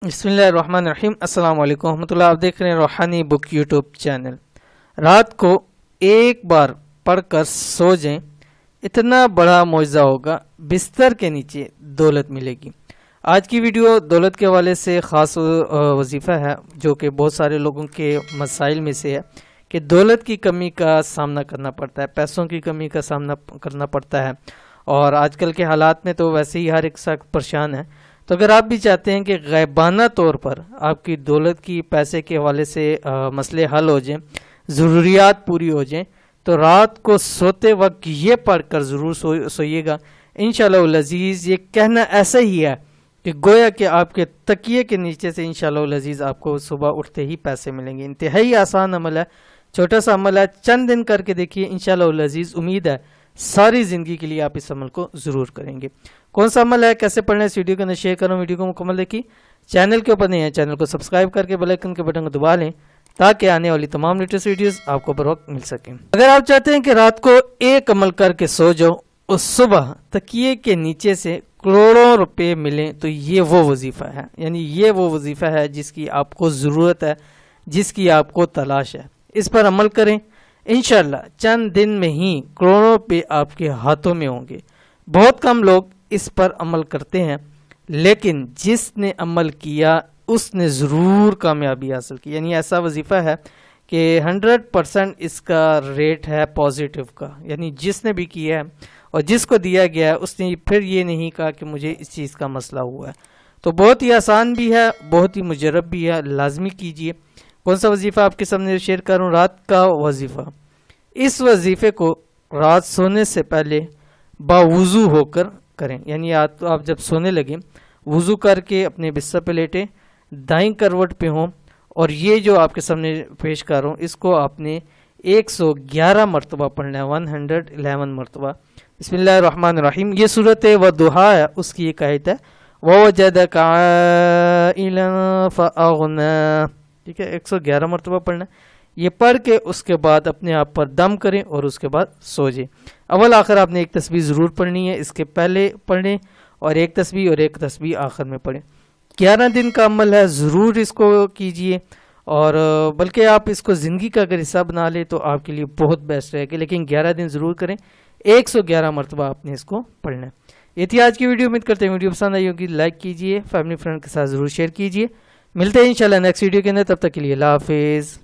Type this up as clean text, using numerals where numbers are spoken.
بسم اللہ الرحمن الرحیم۔ السلام علیکم ورحمۃ اللہ۔ آپ دیکھ رہے ہیں روحانی بک یوٹیوب چینل۔ رات کو ایک بار پڑھ کر سو جائیں، اتنا بڑا معجزہ ہوگا، بستر کے نیچے دولت ملے گی۔ آج کی ویڈیو دولت کے حوالے سے خاص وظیفہ ہے جو کہ بہت سارے لوگوں کے مسائل میں سے ہے کہ دولت کی کمی کا سامنا کرنا پڑتا ہے، پیسوں کی کمی کا سامنا کرنا پڑتا ہے، اور آج کل کے حالات میں تو ویسے ہی ہر ایک شخص پریشان ہے۔ تو اگر آپ بھی چاہتے ہیں کہ غیبانہ طور پر آپ کی دولت کی پیسے کے حوالے سے مسئلے حل ہو جائیں، ضروریات پوری ہو جائیں، تو رات کو سوتے وقت یہ پڑھ کر ضرور سوئیے گا۔ انشاءاللہ العزیز یہ کہنا ایسا ہی ہے کہ گویا کہ آپ کے تکیے کے نیچے سے انشاءاللہ العزیز آپ کو صبح اٹھتے ہی پیسے ملیں گے۔ انتہائی آسان عمل ہے، چھوٹا سا عمل ہے، چند دن کر کے دیکھیے، انشاءاللہ العزیز امید ہے ساری زندگی کے لیے آپ اس عمل کو ضرور کریں گے۔ کون سا عمل ہے، کیسے پڑھنا ہے، اس ویڈیو کو اندر شیئر کروں، ویڈیو کو مکمل دیکھیے۔ چینل کے اوپر نہیں ہے، چینل کو سبسکرائب کر کے بیل آئیکن کے بٹن کو دبا لیں تاکہ آنے والی تمام لیٹسٹ ویڈیوز آپ کو بر وقت مل سکیں۔ اگر آپ چاہتے ہیں کہ رات کو ایک عمل کر کے سو جاؤ اور صبح تکیے کے نیچے سے کروڑوں روپے ملیں، تو یہ وہ وظیفہ ہے، یعنی یہ وہ وظیفہ ہے جس کی آپ کو ضرورت ہے، جس کی آپ کو تلاش ہے۔ اس پر عمل کریں، انشاءاللہ چند دن میں ہی کروڑوں روپے آپ کے ہاتھوں میں ہوں گے۔ بہت کم لوگ اس پر عمل کرتے ہیں، لیکن جس نے عمل کیا اس نے ضرور کامیابی حاصل کی۔ یعنی ایسا وظیفہ ہے کہ 100% اس کا ریٹ ہے پازیٹیو کا، یعنی جس نے بھی کیا ہے اور جس کو دیا گیا ہے اس نے پھر یہ نہیں کہا کہ مجھے اس چیز کا مسئلہ ہوا ہے۔ تو بہت ہی آسان بھی ہے، بہت ہی مجرب بھی ہے، لازمی کیجئے۔ کون سا وظیفہ آپ کے سامنے شیئر کروں؟ رات کا وظیفہ۔ اس وظیفے کو رات سونے سے پہلے باوضو ہو کر کریں، یعنی آپ جب سونے لگیں وضو کر کے اپنے بستر پہ لیٹیں، دائیں کروٹ پہ ہوں، اور یہ جو آپ کے سامنے پیش کر رہا ہوں اس کو آپ نے 111 مرتبہ پڑھنا ہے، 111 مرتبہ۔ بسم اللہ الرحمن الرحیم۔ یہ صورت وضحیٰ ہے، اس کی ایک آیت ہے، وَوَجَدَكَ عَائِلًا فَأَغْنَىٰ۔ ٹھیک ہے، 111 مرتبہ پڑھنا ہے۔ یہ پڑھ کے اس کے بعد اپنے آپ پر دم کریں اور اس کے بعد سو جائیں۔ اول آخر آپ نے ایک تسبیح ضرور پڑھنی ہے، اس کے پہلے پڑھیں اور ایک تسبیح آخر میں پڑھیں۔ 11 دن کا عمل ہے، ضرور اس کو کیجئے، اور بلکہ آپ اس کو زندگی کا اگر حصہ بنا لیں تو آپ کے لیے بہت بیسٹ رہے گا، لیکن 11 دن ضرور کریں، 111 مرتبہ آپ نے اس کو پڑھنا ہے۔ یہ تھی آج کی ویڈیو، امید کرتے ہیں ویڈیو پسند آئی ہوگی، لائک کیجئے، فیملی فرینڈ کے ساتھ ضرور شیئر کیجئے۔ ملتے ہیں انشاءاللہ نیکسٹ ویڈیو کے اندر، تب تک کے لیے اللہ حافظ۔